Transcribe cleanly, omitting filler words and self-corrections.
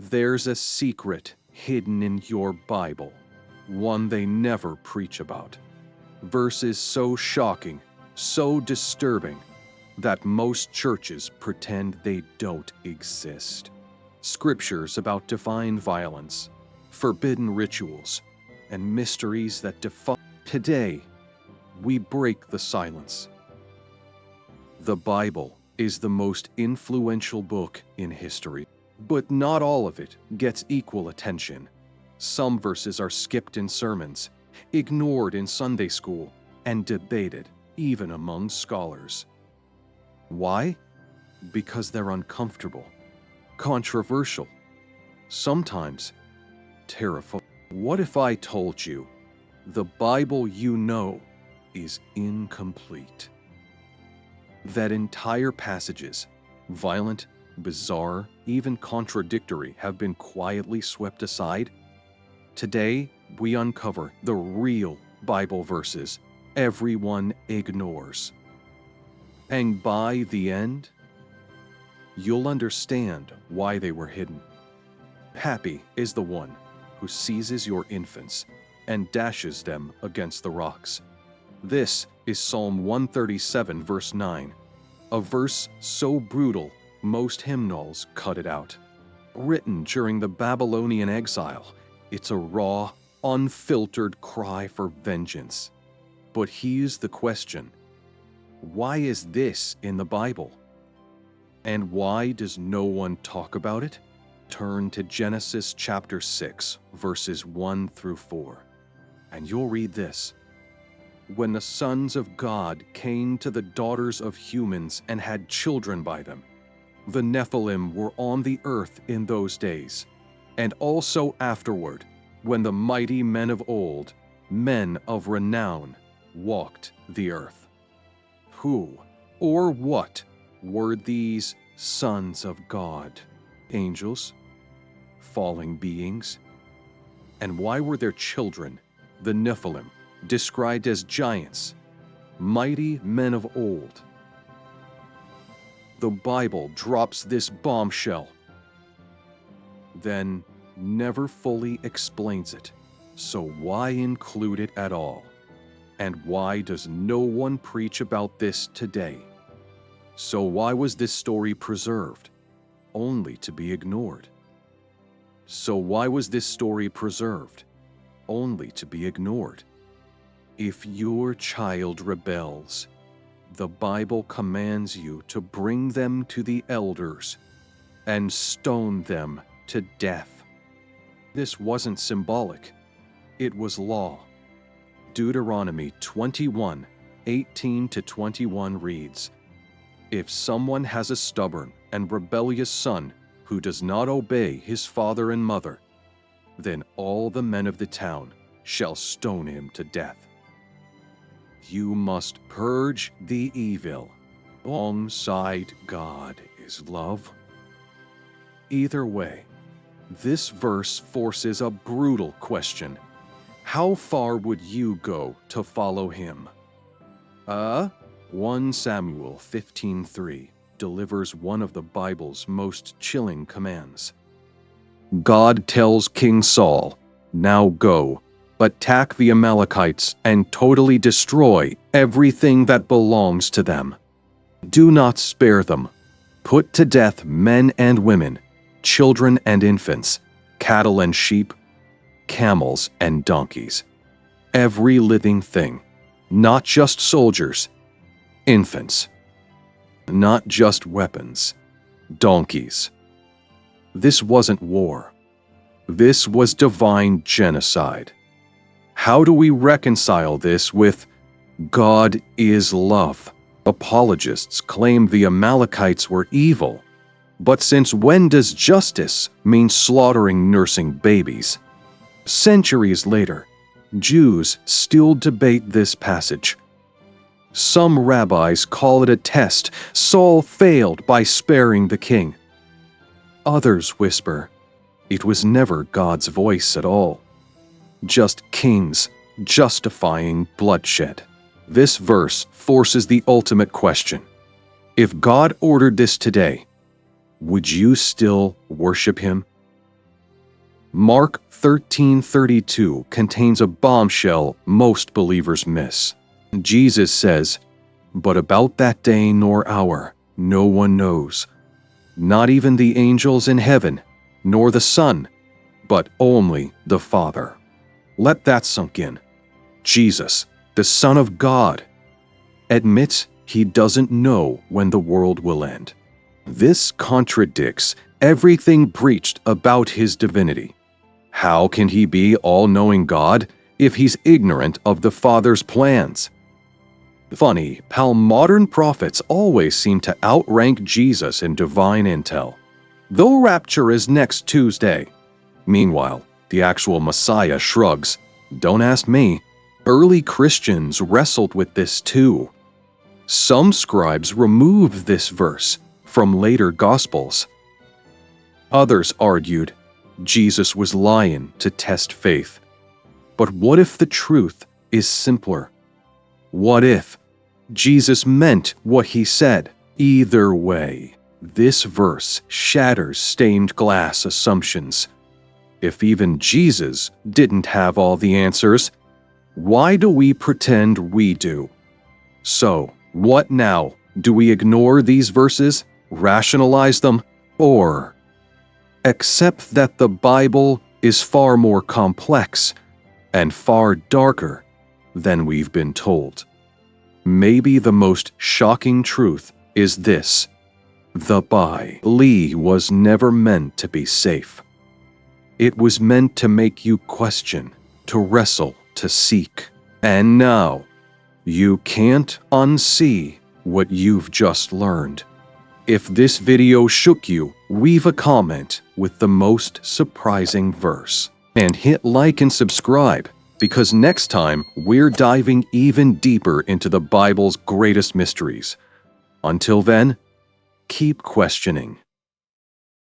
There's a secret hidden in your Bible, one they never preach about. Verses so shocking, so disturbing, that most churches pretend they don't exist. Scriptures about divine violence, forbidden rituals, and mysteries that defy. Today, we break the silence. The Bible is the most influential book in history, but not all of it gets equal attention. Some verses are skipped in sermons, ignored in Sunday school, and debated even among scholars. Why? Because they're uncomfortable, controversial, sometimes terrifying. What if I told you the Bible you know is incomplete? That entire passages, violent, bizarre, even contradictory, have been quietly swept aside? Today, we uncover the real Bible verses everyone ignores. And by the end, you'll understand why they were hidden. Happy is the one who seizes your infants and dashes them against the rocks. This is Psalm 137, verse 9, a verse so brutal most hymnals cut it out. Written during the Babylonian exile, it's a raw, unfiltered cry for vengeance. But here's the question: why is this in the Bible? And why does no one talk about it? Turn to Genesis chapter 6, verses 1 through 4, and you'll read this. When the sons of God came to the daughters of humans and had children by them, the Nephilim were on the earth in those days, and also afterward, when the mighty men of old, men of renown, walked the earth. Who or what were these sons of God? Angels? Falling beings? And why were their children, the Nephilim, described as giants, mighty men of old? The Bible drops this bombshell, then never fully explains it. So why include it at all? And why does no one preach about this today? So why was this story preserved, only to be ignored? So why was this story preserved, only to be ignored? If your child rebels, the Bible commands you to bring them to the elders and stone them to death. This wasn't symbolic, it was law. Deuteronomy 21, 18-21 reads, "If someone has a stubborn and rebellious son who does not obey his father and mother, then all the men of the town shall stone him to death. You must purge the evil. Alongside God is love." Either way, this verse forces a brutal question. How far would you go to follow him? 1 Samuel 15:3 delivers one of the Bible's most chilling commands. God tells King Saul, "Now go, attack the Amalekites and totally destroy everything that belongs to them. Do not spare them. Put to death men and women, children and infants, cattle and sheep, camels and donkeys, every living thing, not just soldiers, infants, not just weapons, donkeys." This wasn't war. This was divine genocide. How do we reconcile this with God is love? Apologists claim the Amalekites were evil, but since when does justice mean slaughtering nursing babies? Centuries later, Jews still debate this passage. Some rabbis call it a test Saul failed by sparing the king. Others whisper, it was never God's voice at all, just kings justifying bloodshed. This verse forces the ultimate question. If God ordered this today, would you still worship him? Mark 13:32 contains a bombshell most believers miss. Jesus says, "But about that day nor hour no one knows, not even the angels in heaven, nor the Son, but only the Father." Let that sink in. Jesus, the Son of God, admits he doesn't know when the world will end. This contradicts everything preached about his divinity. How can he be all-knowing God if he's ignorant of the Father's plans? Funny how modern prophets always seem to outrank Jesus in divine intel. Though rapture is next Tuesday. Meanwhile, the actual Messiah shrugs. Don't ask me. Early Christians wrestled with this too. Some scribes removed this verse from later Gospels. Others argued Jesus was lying to test faith. But what if the truth is simpler? What if Jesus meant what he said? Either way, this verse shatters stained glass assumptions. If even Jesus didn't have all the answers, why do we pretend we do? So, what now? Do we ignore these verses, rationalize them, or accept that the Bible is far more complex and far darker than we've been told? Maybe the most shocking truth is this: the Bible was never meant to be safe. It was meant to make you question, to wrestle, to seek. And now, you can't unsee what you've just learned. If this video shook you, leave a comment with the most surprising verse. And hit like and subscribe, because next time we're diving even deeper into the Bible's greatest mysteries. Until then, keep questioning.